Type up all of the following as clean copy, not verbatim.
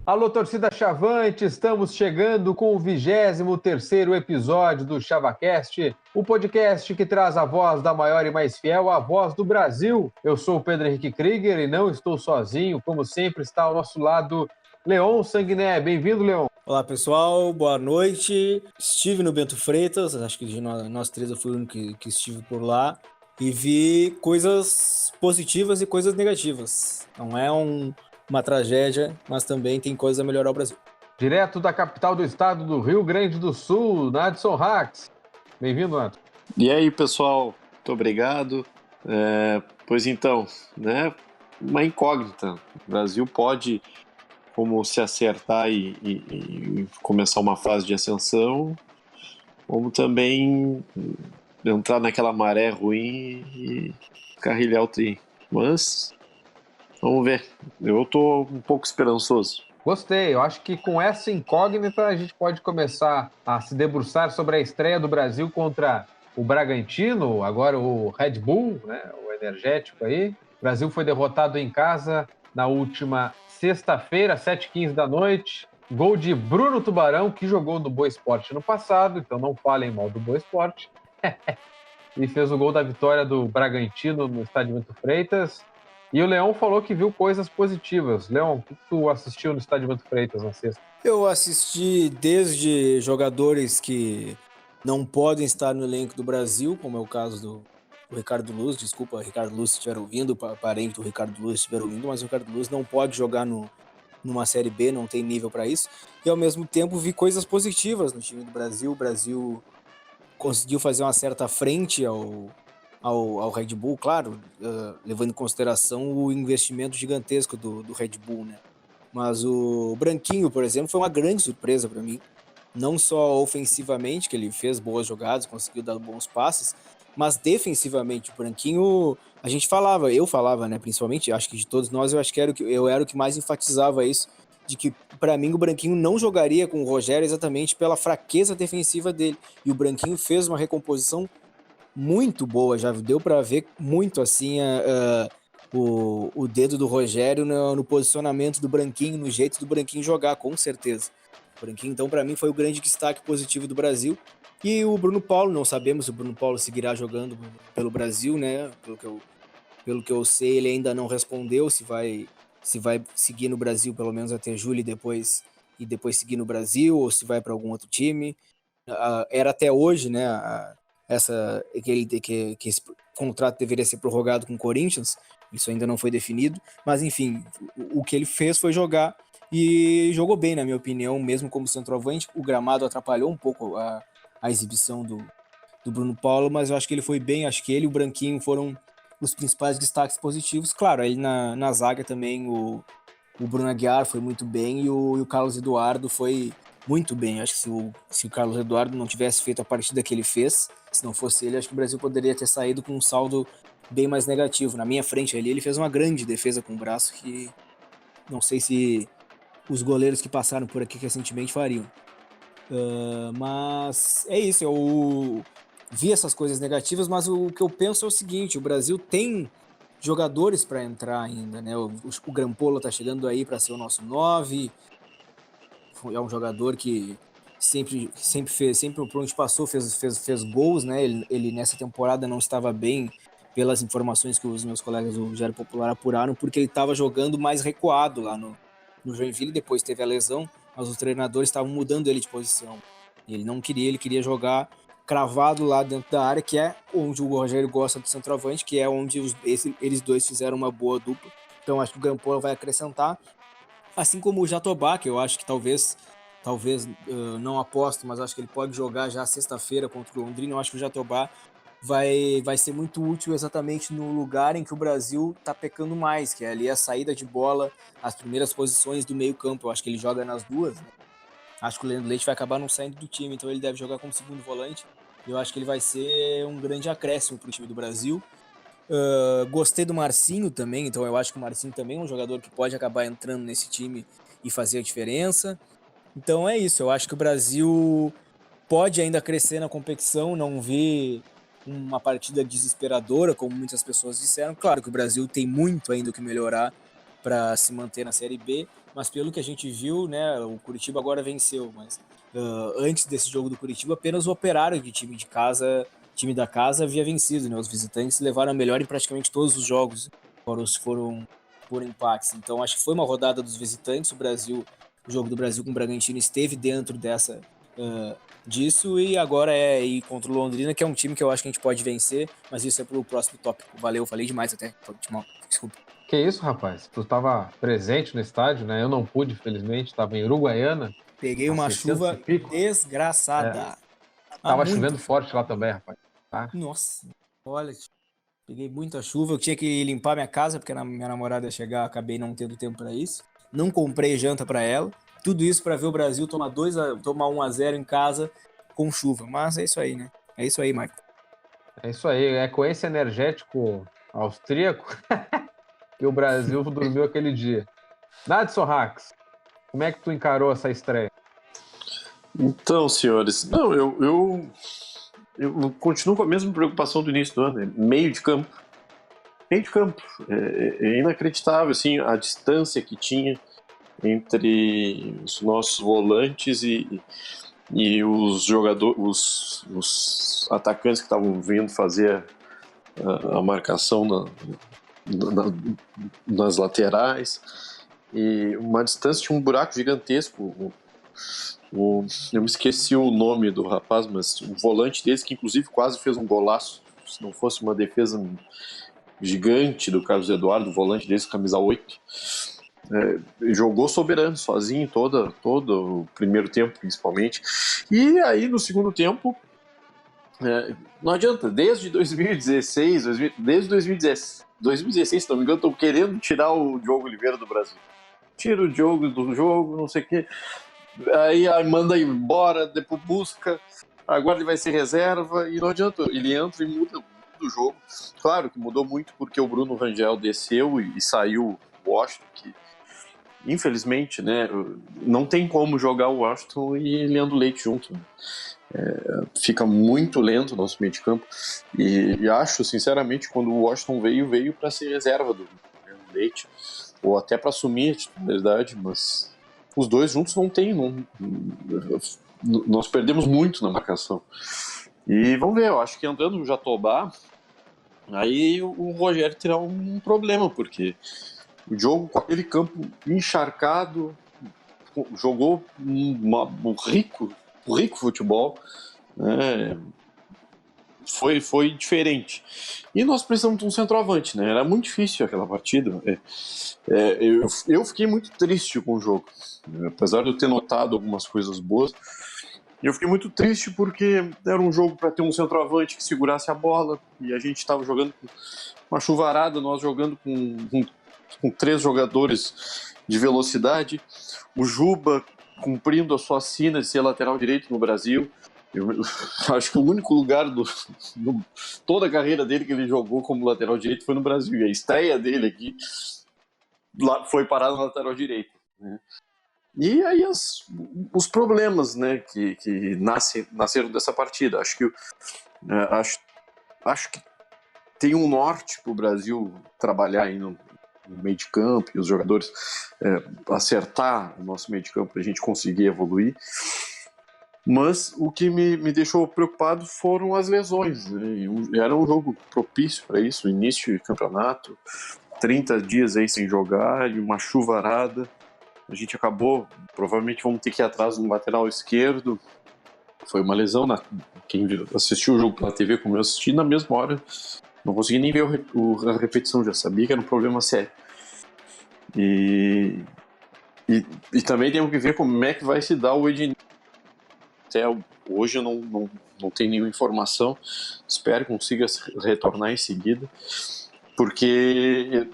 Alô, torcida Chavante, estamos chegando com o 23º episódio do ChavaCast, o podcast que traz a voz da maior e mais fiel, a voz do Brasil. Eu sou o Pedro Henrique Krieger e não estou sozinho, como sempre está ao nosso lado Leon Sanguiné. Bem-vindo, Leon. Olá pessoal, boa noite. Estive no Bento Freitas, acho que de nós três eu fui o único que estive por lá e vi coisas positivas e coisas negativas. Não é uma tragédia, mas também tem coisas a melhorar o Brasil. Direto da capital do estado do Rio Grande do Sul, Nadson Hax. Bem-vindo, Nadson. E aí, pessoal, muito obrigado. Pois então, né, uma incógnita. O Brasil pode, como se acertar e começar uma fase de ascensão, como também entrar naquela maré ruim e carrilhar o trem. Mas, vamos ver. Eu estou um pouco esperançoso. Gostei, eu acho que com essa incógnita a gente pode começar a se debruçar sobre a estreia do Brasil contra o Bragantino, agora o Red Bull, né, o energético aí. O Brasil foi derrotado em casa na última sexta-feira, 7h15 da noite. Gol de Bruno Tubarão, que jogou no Boa Esporte no passado, então não falem mal do Boa Esporte. E fez o gol da vitória do Bragantino no estádio Bento Freitas. E o Leão falou que viu coisas positivas. Leão, o que tu assistiu no estádio Bento Freitas na sexta? Eu assisti desde jogadores que não podem estar no elenco do Brasil, como é o caso do Ricardo Luz. Desculpa, Ricardo Luz, se estiver ouvindo, parente do Ricardo Luz estiver ouvindo, mas o Ricardo Luz não pode jogar numa Série B, não tem nível para isso. E ao mesmo tempo vi coisas positivas no time do Brasil. O Brasil conseguiu fazer uma certa frente ao Red Bull, claro, levando em consideração o investimento gigantesco do Red Bull, né? Mas o Branquinho, por exemplo, foi uma grande surpresa para mim. Não só ofensivamente, que ele fez boas jogadas, conseguiu dar bons passes, mas defensivamente, o Branquinho, eu falava, né, principalmente, acho que de todos nós, eu acho que eu era o que mais enfatizava isso, de que para mim o Branquinho não jogaria com o Rogério exatamente pela fraqueza defensiva dele. E o Branquinho fez uma recomposição muito boa, já deu para ver muito assim o dedo do Rogério no posicionamento do Branquinho, no jeito do Branquinho jogar, com certeza. O Branquinho, então, para mim, foi o grande destaque positivo do Brasil. E o Bruno Paulo, não sabemos se o Bruno Paulo seguirá jogando pelo Brasil, né? Pelo que eu sei, ele ainda não respondeu se vai seguir no Brasil pelo menos até julho e depois seguir no Brasil, ou se vai para algum outro time. Era até hoje, né? Que esse contrato deveria ser prorrogado com o Corinthians, isso ainda não foi definido, mas enfim, o que ele fez foi jogar e jogou bem, na minha opinião, mesmo como centroavante. O gramado atrapalhou um pouco a exibição do Bruno Paulo, mas eu acho que ele foi bem, acho que ele e o Branquinho foram os principais destaques positivos. Claro, aí na zaga também o Bruno Aguiar foi muito bem e o Carlos Eduardo foi muito bem. Acho que se o Carlos Eduardo não tivesse feito a partida que ele fez, se não fosse ele, acho que o Brasil poderia ter saído com um saldo bem mais negativo. Na minha frente ele fez uma grande defesa com o braço que não sei se os goleiros que passaram por aqui recentemente fariam. Mas é isso, eu vi essas coisas negativas, mas o que eu penso é o seguinte: o Brasil tem jogadores para entrar ainda, né? O Grampola tá chegando aí para ser o nosso 9. É um jogador que sempre fez, sempre por onde passou fez gols, né? Ele nessa temporada não estava bem, pelas informações que os meus colegas do Diário Popular apuraram, porque ele estava jogando mais recuado lá no Joinville. Depois teve a lesão, mas os treinadores estavam mudando ele de posição. Ele não queria, ele queria jogar cravado lá dentro da área, que é onde o Rogério gosta do centroavante, que é onde eles dois fizeram uma boa dupla. Então acho que o Grampola vai acrescentar, assim como o Jatobá, que eu acho que talvez não aposto, mas acho que ele pode jogar já sexta-feira contra o Londrina. Eu acho que o Jatobá vai ser muito útil exatamente no lugar em que o Brasil está pecando mais, que é ali a saída de bola, as primeiras posições do meio campo. Eu acho que ele joga nas duas, né? Acho que o Leandro Leite vai acabar não saindo do time, então ele deve jogar como segundo volante. Eu acho que ele vai ser um grande acréscimo para o time do Brasil. Gostei do Marcinho também, então eu acho que o Marcinho também é um jogador que pode acabar entrando nesse time e fazer a diferença. Então é isso, eu acho que o Brasil pode ainda crescer na competição, não vi uma partida desesperadora, como muitas pessoas disseram. Claro que o Brasil tem muito ainda o que melhorar, para se manter na Série B, mas pelo que a gente viu, né, o Curitiba agora venceu, mas antes desse jogo do Curitiba, apenas o Operário, de time da casa, havia vencido, né? Os visitantes levaram a melhor em praticamente todos os jogos, foram por empates. Então acho que foi uma rodada dos visitantes. O jogo do Brasil com o Bragantino esteve dentro disso, e agora é ir contra o Londrina, que é um time que eu acho que a gente pode vencer, mas isso é pro próximo tópico. Valeu, falei demais até. Desculpa. Que isso, rapaz? Tu estava presente no estádio, né? Eu não pude, felizmente, estava em Uruguaiana. Peguei uma 600 e chuva pico. desgraçada. Tava chovendo forte lá também, rapaz. Tá? Nossa, olha, peguei muita chuva. Eu tinha que limpar minha casa, porque minha namorada ia chegar, acabei não tendo tempo para isso. Não comprei janta para ela. Tudo isso para ver o Brasil tomar 1-0 em casa com chuva. Mas é isso aí, né? É isso aí, Michael. É isso aí. É com esse energético austríaco que o Brasil dormiu aquele dia. Nadson Rax, como é que tu encarou essa estreia? Então, senhores, não, eu continuo com a mesma preocupação do início do ano, né? Meio de campo. É inacreditável, assim, a distância que tinha entre os nossos volantes e os jogadores, os atacantes que estavam vindo fazer a marcação nas laterais, e uma distância, tinha um buraco gigantesco. Eu me esqueci o nome do rapaz, mas o volante deles, que inclusive quase fez um golaço, se não fosse uma defesa gigante do Carlos Eduardo, o volante deles, camisa 8, jogou soberano, sozinho, todo o primeiro tempo, principalmente. E aí, no segundo tempo, não adianta, desde 2016, se não me engano, estão querendo tirar o Diogo Oliveira do Brasil. Tira o Diogo do jogo, não sei o quê. Aí manda embora, depois busca, agora ele vai ser reserva, e não adianta, ele entra e muda o jogo. Claro que mudou muito porque o Bruno Rangel desceu e saiu o Washington, que infelizmente, né, não tem como jogar o Washington e Leandro Leite junto. Fica muito lento o nosso meio de campo, e acho, sinceramente, quando o Washington veio para ser reserva do Leandro Leite, ou até para assumir a titularidade, mas os dois juntos não tem. Nós perdemos muito na marcação. E vamos ver, eu acho que entrando no Jatobá, aí o Rogério terá um problema, porque o jogo com aquele campo encharcado, jogou um rico futebol, né? Foi diferente. E nós precisamos de um centroavante, né? Era muito difícil aquela partida. Eu fiquei muito triste com o jogo, apesar de eu ter notado algumas coisas boas. Eu fiquei muito triste porque era um jogo para ter um centroavante que segurasse a bola, e a gente estava jogando com uma chuvarada, nós jogando com 3 jogadores de velocidade, o Juba cumprindo a sua sina de ser lateral direito no Brasil. Eu acho que o único lugar toda a carreira dele que ele jogou como lateral direito foi no Brasil, e a estreia dele aqui foi parar na lateral direito, né? E aí os problemas, né, que nasceram dessa partida. Acho que tem um norte para o Brasil trabalhar aí no meio de campo, e os jogadores acertar o nosso meio de campo para a gente conseguir evoluir. Mas o que me deixou preocupado foram as lesões, né? Era um jogo propício para isso, início de campeonato, 30 dias aí sem jogar e uma chuvarada. A gente acabou, provavelmente vamos ter que ir atrás no lateral esquerdo. Foi uma lesão, quem assistiu o jogo pela TV, como eu assisti, na mesma hora não consegui nem ver a repetição, já sabia que era um problema sério. E também temos que ver como é que vai se dar o Ednei. Até hoje eu não tenho nenhuma informação, espero que consiga retornar em seguida, porque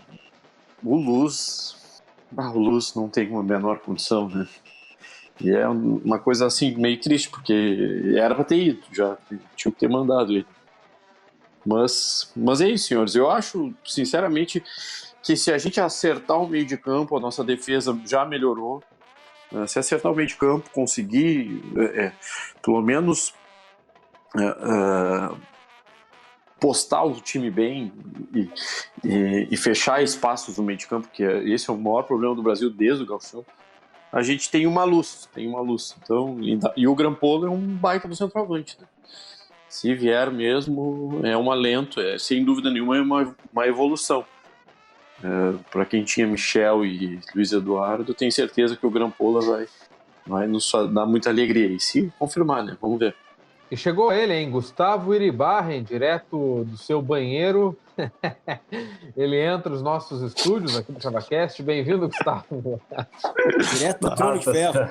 o Luz não tem uma menor condição, né? E é uma coisa assim meio triste, porque era para ter ido, já tinha que ter mandado ele. Mas é isso, senhores. Eu acho, sinceramente, que se a gente acertar o meio de campo, a nossa defesa já melhorou. Se acertar o meio de campo, conseguir pelo menos postar o time bem e fechar espaços no meio de campo, que esse é o maior problema do Brasil desde o Gauchão, a gente tem uma luz. Então, e o Grampollo é um baita do centroavante, né? Se vier mesmo, é um alento, sem dúvida nenhuma é uma evolução. Para quem tinha Michel e Luiz Eduardo, eu tenho certeza que o Grampollo vai nos dar muita alegria. E se confirmar, né? Vamos ver. E chegou ele, hein? Gustavo Iribarren, direto do seu banheiro. Ele entra nos nossos estúdios aqui do ChavaCast. Bem-vindo, Gustavo. Direto do Trono de Ferro.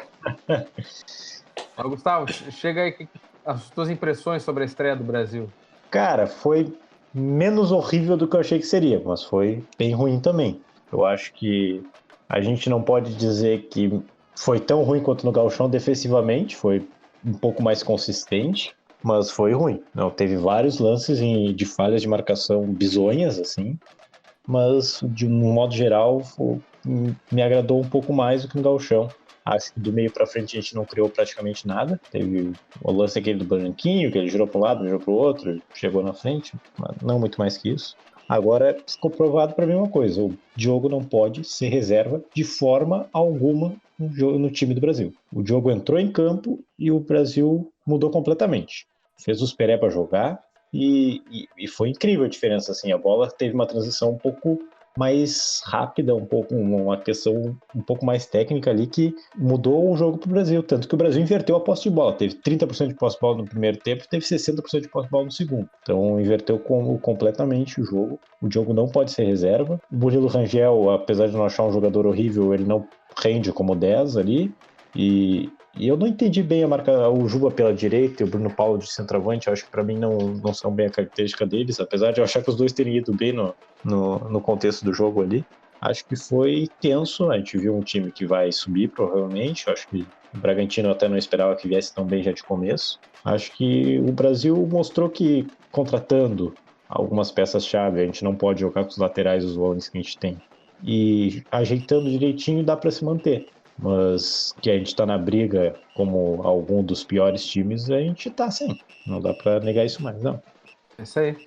Gustavo, chega aí as tuas impressões sobre a estreia do Brasil. Cara, foi menos horrível do que eu achei que seria, mas foi bem ruim também. Eu acho que a gente não pode dizer que foi tão ruim quanto no Gauchão defensivamente, foi um pouco mais consistente, mas foi ruim. Não, teve vários lances de falhas de marcação bizonhas, assim, mas de um modo geral me agradou um pouco mais do que no Gauchão. Acho que do meio para frente a gente não criou praticamente nada. Teve o lance aquele do Branquinho, que ele girou para um lado, girou para o outro, chegou na frente, mas não muito mais que isso. Agora ficou provado para mim uma coisa: o Diogo não pode ser reserva de forma alguma no time do Brasil. O Diogo entrou em campo e o Brasil mudou completamente. Fez os Peré para jogar e foi incrível a diferença. Assim, a bola teve uma transição um pouco mais rápida, uma questão um pouco mais técnica ali que mudou o jogo para o Brasil, tanto que o Brasil inverteu a posse de bola, teve 30% de posse de bola no primeiro tempo e teve 60% de posse de bola no segundo, então inverteu completamente o jogo. O Diogo não pode ser reserva. O Murilo Rangel, apesar de não achar um jogador horrível, ele não rende como 10 ali, e eu não entendi bem o Juba pela direita e o Bruno Paulo de centroavante. Eu acho que para mim não são bem a característica deles, apesar de eu achar que os dois terem ido bem no contexto do jogo ali. Acho que foi tenso. A gente viu um time que vai subir provavelmente. Eu acho que o Bragantino até não esperava que viesse tão bem já de começo. Acho que o Brasil mostrou que, contratando algumas peças-chave, a gente não pode jogar com os laterais, os volantes que a gente tem, e ajeitando direitinho dá para se manter. Mas que a gente tá na briga como algum dos piores times, a gente tá sim. Não dá pra negar isso mais, não. É isso aí.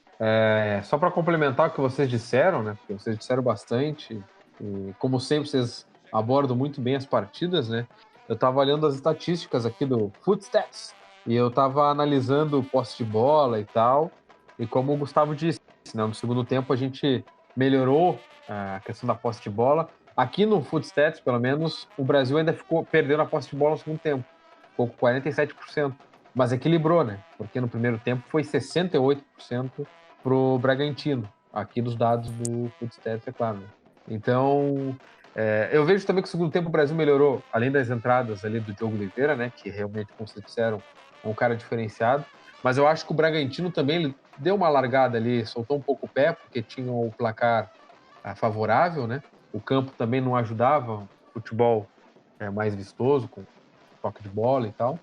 Só para complementar o que vocês disseram, né? Porque vocês disseram bastante. E, como sempre, vocês abordam muito bem as partidas, né? Eu tava olhando as estatísticas aqui do Footstats e eu tava analisando o posse de bola e tal. E como o Gustavo disse, né? No segundo tempo a gente melhorou a questão da posse de bola. Aqui no Footstats, pelo menos, o Brasil ainda ficou perdendo a posse de bola no segundo tempo. Ficou com 47%. Mas equilibrou, né? Porque no primeiro tempo foi 68% pro Bragantino. Aqui dos dados do Footstats, é claro. Né? Então, eu vejo também que no segundo tempo o Brasil melhorou, além das entradas ali do Diogo Oliveira, né? Que realmente, como vocês disseram, é um cara diferenciado. Mas eu acho que o Bragantino também ele deu uma largada ali, soltou um pouco o pé, porque tinha o placar favorável, né? O campo também não ajudava, o futebol mais vistoso, com toque de bola e tal.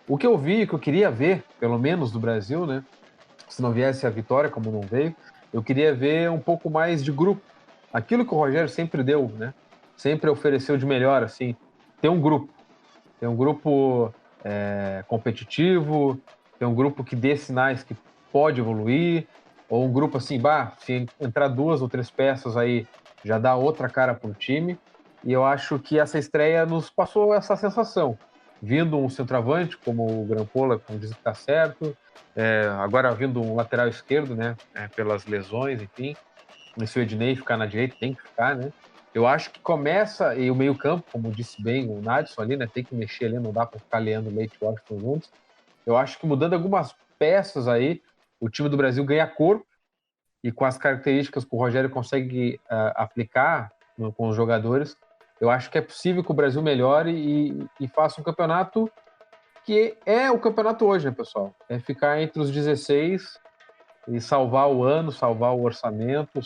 O que eu vi, que eu queria ver, pelo menos do Brasil, né? Se não viesse a vitória, como não veio, eu queria ver um pouco mais de grupo. Aquilo que o Rogério sempre deu, né? Sempre ofereceu de melhor, assim, ter um grupo. Ter um grupo competitivo, ter um grupo que dê sinais que pode evoluir, ou um grupo assim, se entrar 2 ou 3 peças aí, já dá outra cara para o time. E eu acho que essa estreia nos passou essa sensação. Vindo um centroavante, como o Grampollo, como diz que está certo, agora vindo um lateral esquerdo, né, pelas lesões, enfim. E se o Ednei ficar na direita, tem que ficar, né? Eu acho que começa, e o meio-campo, como disse bem o Nadson ali, né? Tem que mexer ali, não dá para ficar Leandro Leite e Washington juntos. Eu acho que mudando algumas peças aí, o time do Brasil ganha corpo, e com as características que o Rogério consegue aplicar com os jogadores, eu acho que é possível que o Brasil melhore e faça um campeonato que é o campeonato hoje, né, pessoal? É ficar entre os 16 e salvar o ano, salvar o orçamento,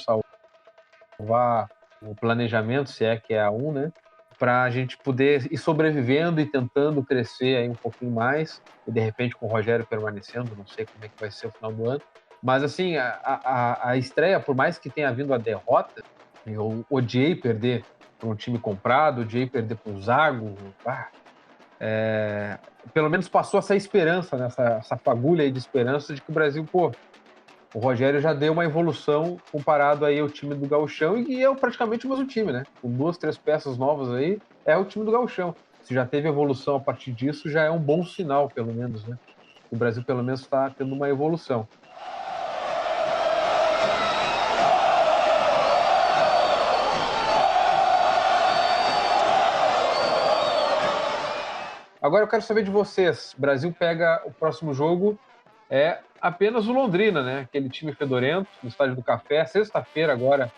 salvar o planejamento, se é que é A1, né? Para a gente poder ir sobrevivendo e tentando crescer aí um pouquinho mais, e de repente com o Rogério permanecendo, não sei como é que vai ser o final do ano. Mas assim, a estreia, por mais que tenha vindo a derrota, eu odiei perder para um time comprado, odiei perder para o Zago, pelo menos passou essa esperança, né? essa fagulha aí de esperança de que o Brasil, o Rogério já deu uma evolução comparado aí ao time do Gauchão e é praticamente o mesmo time, né? Com 2, 3 peças novas aí, é o time do Gauchão. Se já teve evolução a partir disso, já é um bom sinal, pelo menos, né? O Brasil, pelo menos, está tendo uma evolução. Agora eu quero saber de vocês. O Brasil pega o próximo jogo, é apenas o Londrina, né? Aquele time fedorento, no Estádio do Café, sexta-feira agora,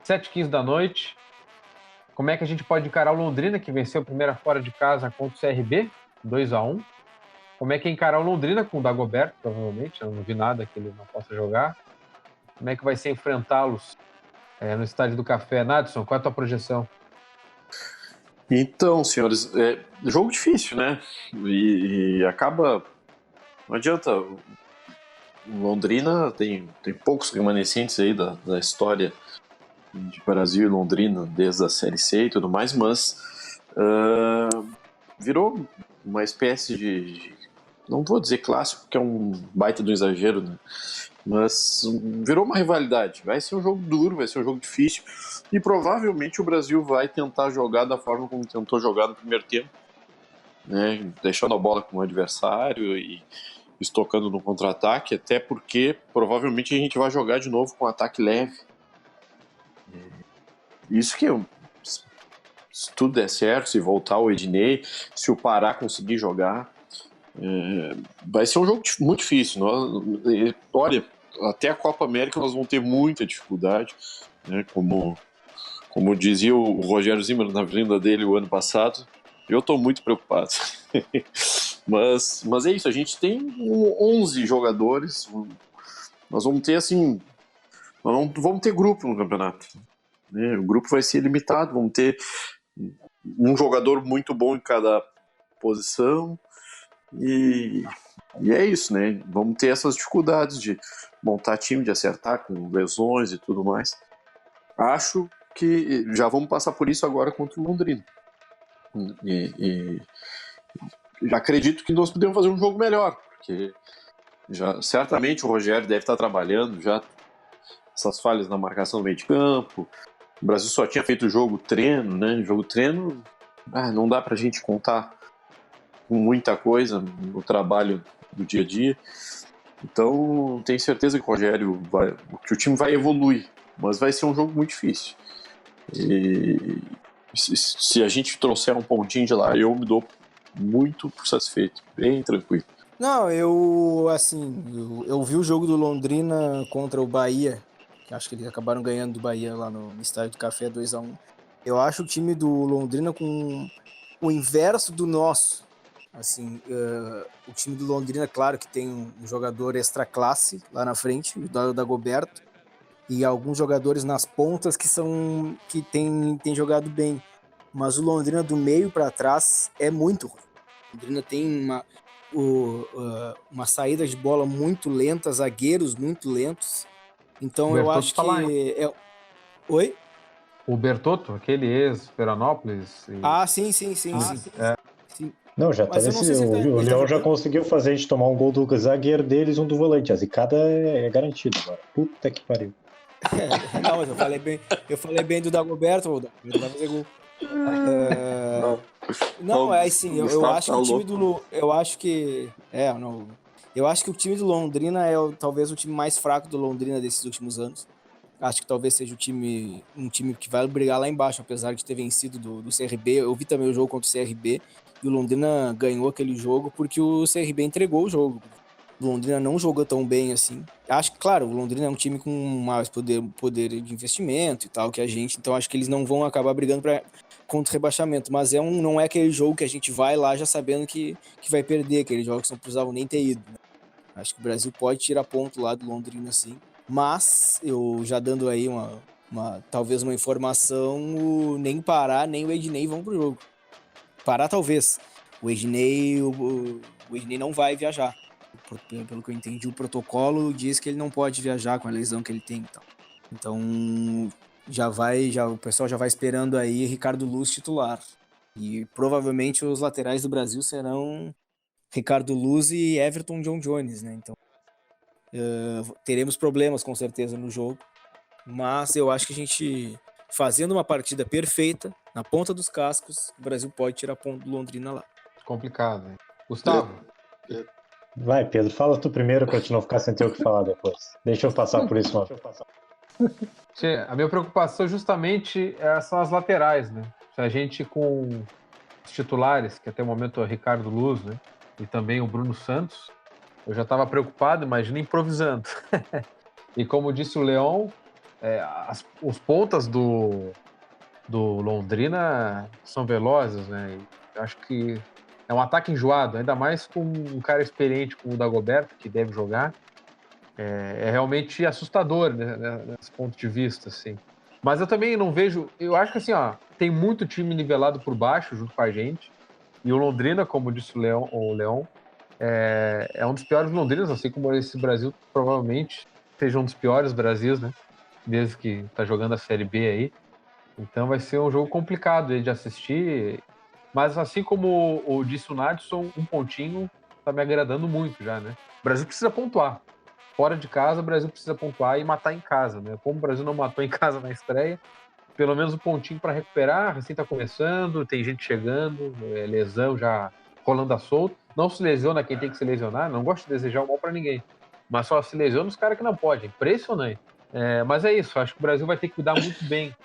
7h15 da noite. Como é que a gente pode encarar o Londrina, que venceu a primeira fora de casa contra o CRB, 2-1? Como é que é encarar o Londrina com o Dagoberto, provavelmente? Eu não vi nada que ele não possa jogar. Como é que vai ser enfrentá-los no Estádio do Café? Nadson, qual é a tua projeção? Então, senhores, jogo difícil, né? E acaba... Não adianta... Londrina tem poucos remanescentes aí da história de Brasil e Londrina, desde a Série C e tudo mais, mas virou uma espécie de... Não vou dizer clássico, porque é um baita do exagero, né? Mas virou uma rivalidade. Vai ser um jogo duro, vai ser um jogo difícil. E provavelmente o Brasil vai tentar jogar da forma como tentou jogar no primeiro tempo, né? Deixando a bola com o adversário e estocando no contra-ataque, até porque provavelmente a gente vai jogar de novo com ataque leve. Isso que se tudo der certo, se voltar o Ednei, se o Pará conseguir jogar, vai ser um jogo muito difícil. Olha, até a Copa América nós vamos ter muita dificuldade, né? Como dizia o Rogério Zimmermann na vinda dele o ano passado, eu estou muito preocupado. mas é isso, a gente tem 11 jogadores, nós vamos ter assim, nós não vamos ter grupo no campeonato, né? O grupo vai ser limitado, vamos ter um jogador muito bom em cada posição e é isso, né? Vamos ter essas dificuldades de montar time, de acertar com lesões e tudo mais. Acho que já vamos passar por isso agora contra o Londrina. E já acredito que nós podemos fazer um jogo melhor, porque certamente o Rogério deve estar trabalhando já essas falhas na marcação do meio de campo. O Brasil só tinha feito jogo treino, né? Jogo treino, não dá pra gente contar com muita coisa no trabalho do dia a dia. Então, tenho certeza que que o time vai evoluir, mas vai ser um jogo muito difícil. E se a gente trouxer um pontinho de lá, eu me dou muito satisfeito, bem tranquilo. Não, eu vi o jogo do Londrina contra o Bahia, que acho que eles acabaram ganhando do Bahia lá no Estádio do Café 2-1. Eu acho o time do Londrina com o inverso do nosso. Assim, o time do Londrina, claro que tem um jogador extra classe lá na frente, o Dagoberto, e alguns jogadores nas pontas que tem jogado bem. Mas o Londrina do meio para trás é muito ruim. O Londrina tem uma saída de bola muito lenta, zagueiros muito lentos. Então eu acho que... Oi? O Bertotto, aquele ex-Veranópolis. Sim. Não, já tá nesse. O Leão já conseguiu fazer a gente tomar um gol do zagueiro deles, um do volante. A zicada é garantido agora. Puta que pariu. Não, mas eu falei bem do Dagoberto, o Dagoberto vai fazer gol. Não, é assim, eu acho que o time do... Eu acho que o time do Londrina é talvez o time mais fraco do Londrina desses últimos anos. Acho que talvez seja um time que vai brigar lá embaixo, apesar de ter vencido do CRB. Eu vi também o jogo contra o CRB e o Londrina ganhou aquele jogo porque o CRB entregou o jogo. O Londrina não jogou tão bem assim. Acho que, claro, o Londrina é um time com mais poder de investimento e tal que a gente, então acho que eles não vão acabar brigando contra o rebaixamento, mas não é aquele jogo que a gente vai lá já sabendo que vai perder, aquele jogo que não precisavam nem ter ido, né? Acho que o Brasil pode tirar ponto lá do Londrina, sim. Mas, eu já dando aí talvez uma informação, nem Pará, nem o Ednei vão pro jogo. Pará talvez. O Ednei não vai viajar. Pelo que eu entendi, o protocolo diz que ele não pode viajar com a lesão que ele tem. Então o pessoal já vai esperando aí Ricardo Luz titular. E provavelmente os laterais do Brasil serão Ricardo Luz e Everton John Jones, né? Então Teremos problemas com certeza no jogo, mas eu acho que a gente, fazendo uma partida perfeita, na ponta dos cascos, o Brasil pode tirar ponto do Londrina lá. Complicado, hein? Gustavo? Vai, Pedro, fala tu primeiro pra te não ficar sem ter o que falar depois. Deixa eu passar por isso, mano. A minha preocupação justamente são as laterais, né? Se a gente com os titulares, que até o momento é o Ricardo Luz, né? E também o Bruno Santos, eu já estava preocupado, imagina improvisando. E como disse o Leão, os pontas do Londrina são velozes, né? E eu acho que é um ataque enjoado, ainda mais com um cara experiente como o Dagoberto, que deve jogar. É realmente assustador, né, nesse ponto de vista, assim. Mas eu também não vejo... Eu acho que, assim, tem muito time nivelado por baixo junto com a gente. E o Londrina, como disse o Leão, é um dos piores Londrinas, assim como esse Brasil provavelmente seja um dos piores Brasis, né? Desde que tá jogando a Série B aí. Então vai ser um jogo complicado de assistir. Mas assim como disse o Nadson, um pontinho tá me agradando muito já, né? O Brasil precisa pontuar. Fora de casa, o Brasil precisa pontuar e matar em casa, né? Como o Brasil não matou em casa na estreia, pelo menos um pontinho para recuperar. Assim tá começando, tem gente chegando, lesão já rolando a solto. Não se lesiona quem tem que se lesionar, não gosto de desejar o mal para ninguém. Mas só se lesiona os caras que não podem. Impressionante. Mas é isso, acho que o Brasil vai ter que cuidar muito bem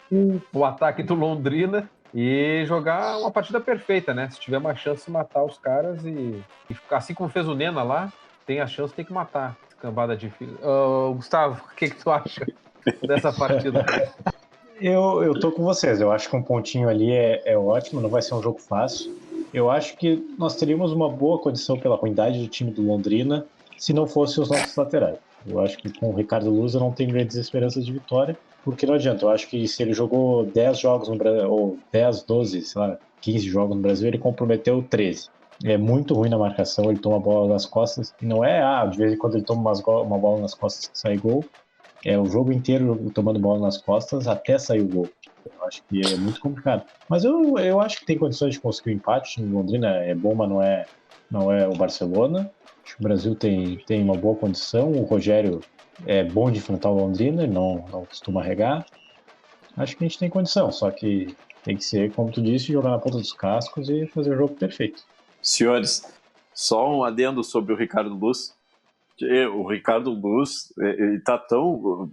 o ataque do Londrina e jogar uma partida perfeita, né? Se tiver uma chance de matar os caras e assim como fez o Nena lá, tem a chance, tem que matar. Cambada difícil. Gustavo, o que tu acha dessa partida? Eu tô com vocês, eu acho que um pontinho ali é ótimo, não vai ser um jogo fácil. Eu acho que nós teríamos uma boa condição pela ruindade do time do Londrina se não fossem os nossos laterais. Eu acho que com o Ricardo Luz eu não tenho grandes esperanças de vitória, porque não adianta. Eu acho que se ele jogou 10 jogos no Brasil, ou 10, 12, sei lá, 15 jogos no Brasil, ele comprometeu 13. É muito ruim na marcação, ele toma a bola nas costas. E não é, de vez em quando ele toma uma bola nas costas que sai gol. É o jogo inteiro tomando bola nas costas até sair o gol. Eu acho que é muito complicado. Mas eu acho que tem condições de conseguir um empate. O Londrina é bom, mas não é o Barcelona. Acho que o Brasil tem uma boa condição. O Rogério é bom de enfrentar o Londrina, ele não costuma regar. Acho que a gente tem condição, só que tem que ser, como tu disse, jogar na ponta dos cascos e fazer o jogo perfeito. Senhores, só um adendo sobre o Ricardo Luz. O Ricardo Luz, ele tá tão...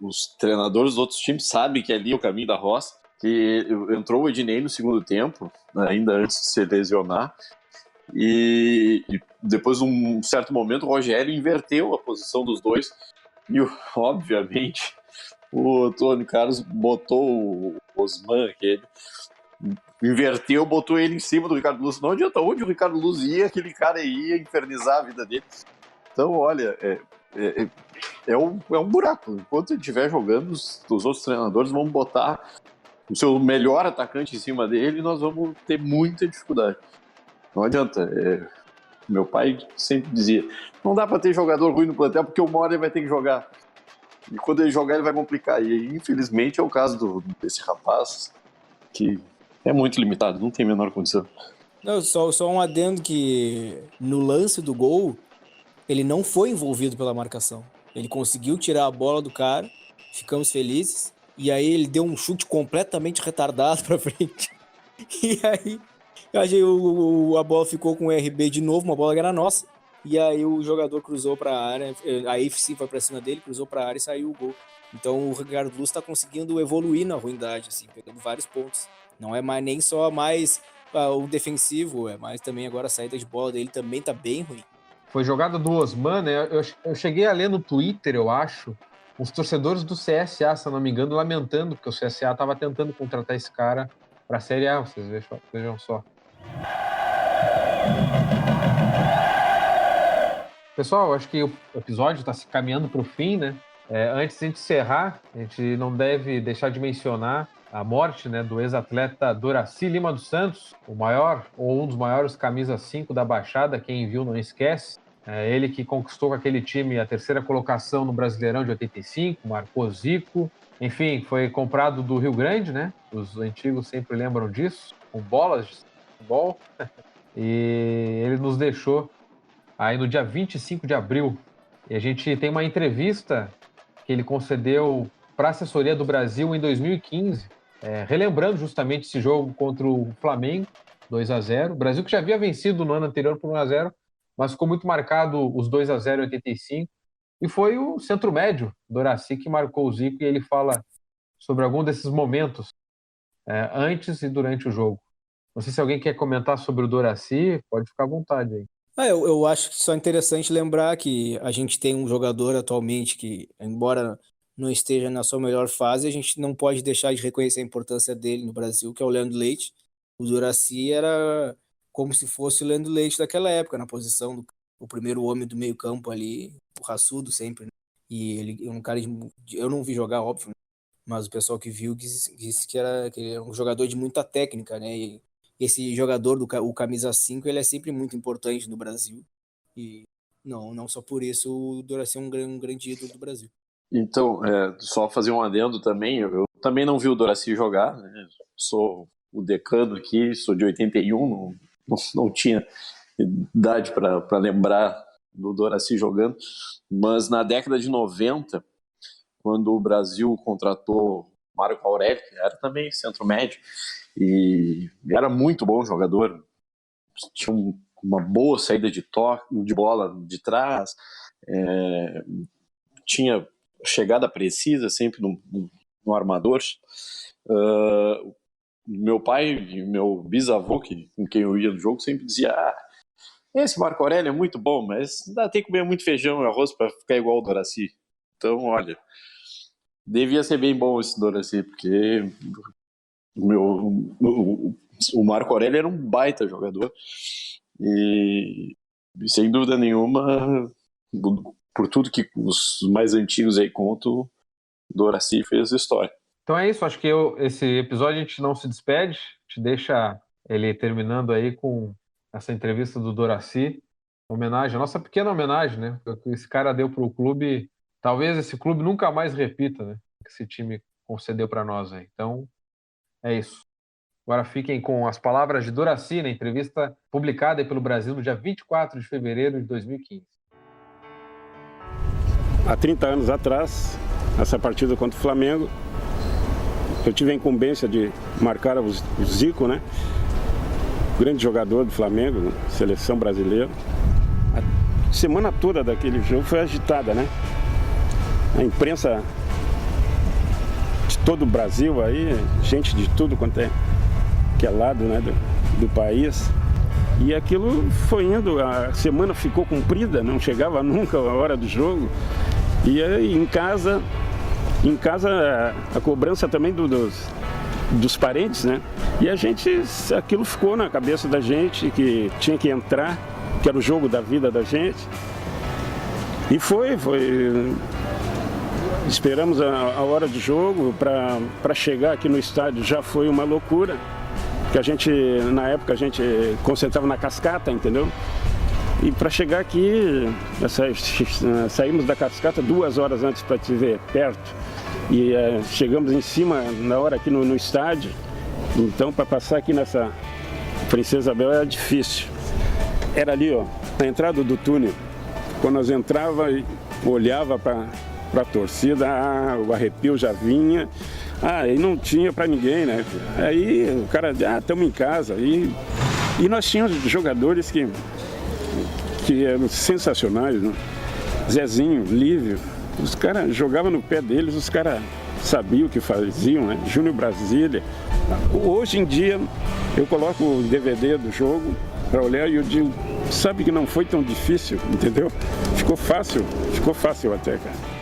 Os treinadores dos outros times sabem que ali é o caminho da roça, que entrou o Ednei no segundo tempo, ainda antes de se lesionar, e depois de um certo momento o Rogério inverteu a posição dos dois, e obviamente o Antônio Carlos botou o Osman, aquele, inverteu, botou ele em cima do Ricardo Luz. Não adianta onde o Ricardo Luz ia, aquele cara ia infernizar a vida dele. Então, olha, é um buraco. Enquanto ele estiver jogando, os outros treinadores vão botar o seu melhor atacante em cima dele e nós vamos ter muita dificuldade. Não adianta. Meu pai sempre dizia, não dá para ter jogador ruim no plantel porque uma hora ele vai ter que jogar. E quando ele jogar, ele vai complicar. E infelizmente é o caso desse rapaz, que é muito limitado, não tem a menor condição. Não, só um adendo que no lance do gol, ele não foi envolvido pela marcação. Ele conseguiu tirar a bola do cara, ficamos felizes, e aí ele deu um chute completamente retardado pra frente. E aí a bola ficou com o RB de novo, uma bola que era nossa. E aí o jogador cruzou pra área, aí sim foi pra cima dele, cruzou pra área e saiu o gol. Então o Ricardo Luz tá conseguindo evoluir na ruindade, assim, pegando vários pontos. Não é mais nem só mais o defensivo, é mais também agora a saída de bola dele também tá bem ruim. Foi jogada do Osman, né? Eu cheguei a ler no Twitter, eu acho, os torcedores do CSA, se eu não me engano, lamentando, porque o CSA estava tentando contratar esse cara para a Série A, vocês vejam só. Pessoal, acho que o episódio está se caminhando para o fim, né? Antes de a gente encerrar, a gente não deve deixar de mencionar a morte, né, do ex-atleta Doraci Lima dos Santos, o maior, ou um dos maiores camisa 5 da Baixada, quem viu não esquece. Ele que conquistou com aquele time a terceira colocação no Brasileirão de 85, marcou Zico, enfim, foi comprado do Rio Grande, né? Os antigos sempre lembram disso, com bolas de futebol. E ele nos deixou aí no dia 25 de abril. E a gente tem uma entrevista que ele concedeu para a assessoria do Brasil em 2015, relembrando justamente esse jogo contra o Flamengo, 2-0. O Brasil que já havia vencido no ano anterior por 1-0, mas ficou muito marcado os 2-0 em 85. E foi o centro médio, Doracy, que marcou o Zico, e ele fala sobre algum desses momentos antes e durante o jogo. Não sei se alguém quer comentar sobre o Doracy, pode ficar à vontade aí. Eu acho que só é interessante lembrar que a gente tem um jogador atualmente que, embora não esteja na sua melhor fase, a gente não pode deixar de reconhecer a importância dele no Brasil, que é o Leandro Leite. O Doracy era como se fosse o Leandro Leite daquela época, na posição do primeiro homem do meio campo ali, o raçudo sempre, né? E ele é um cara eu não vi jogar, óbvio, mas o pessoal que viu disse que ele era um jogador de muita técnica, né? E esse jogador, o camisa 5, ele é sempre muito importante no Brasil. E não só por isso o Doracy é um grande ídolo do Brasil. Então, só fazer um adendo também, eu também não vi o Doracy jogar, né? Sou o decano aqui, sou de 81, não tinha idade para lembrar do Doracy jogando, mas na década de 90, quando o Brasil contratou Marco Aurélio, que era também centro médio, e era muito bom jogador, tinha uma boa saída de toque, de bola de trás, tinha chegada precisa sempre no armador. Meu pai e meu bisavô, com quem eu ia no jogo, sempre dizia: esse Marco Aurélio é muito bom, mas tem que comer muito feijão e arroz para ficar igual o Doracy. Então, olha, devia ser bem bom esse Doracy, porque o Marco Aurélio era um baita jogador e sem dúvida nenhuma, por tudo que os mais antigos aí contam, o Doracy fez história. Então é isso, acho que esse episódio a gente não se despede, a gente deixa ele terminando aí com essa entrevista do Doracy, homenagem, a nossa pequena homenagem, né? O que esse cara deu para o clube, talvez esse clube nunca mais repita, né? Que esse time concedeu para nós aí. Então, é isso. Agora fiquem com as palavras de Doracy na entrevista publicada pelo Brasil no dia 24 de fevereiro de 2015. Há 30 anos atrás, essa partida contra o Flamengo, eu tive a incumbência de marcar o Zico, né? Grande jogador do Flamengo, né? Seleção brasileira. A semana toda daquele jogo foi agitada, né? A imprensa de todo o Brasil aí, gente de tudo quanto que é lado, né, do país. E aquilo foi indo, a semana ficou comprida, não chegava nunca a hora do jogo. E aí, em casa a cobrança também dos parentes, né? E aquilo ficou na cabeça da gente, que tinha que entrar, que era o jogo da vida da gente. E foi. Esperamos a hora do jogo para chegar aqui no estádio, já foi uma loucura. Que na época a gente concentrava na cascata, entendeu? E para chegar aqui, saímos da cascata 2 horas antes para te ver perto. E chegamos em cima na hora aqui no estádio. Então, para passar aqui nessa Princesa Isabel era difícil. Era ali, ó, na entrada do túnel. Quando nós entrava e olhava para a torcida, o arrepio já vinha. E não tinha para ninguém, né? Aí o cara, estamos em casa. E nós tínhamos jogadores que eram sensacionais, né? Zezinho, Lívio, os caras jogavam no pé deles, os caras sabiam o que faziam, né? Júnior Brasília. Hoje em dia, eu coloco o DVD do jogo para olhar e eu digo, sabe que não foi tão difícil, entendeu? Ficou fácil até, cara.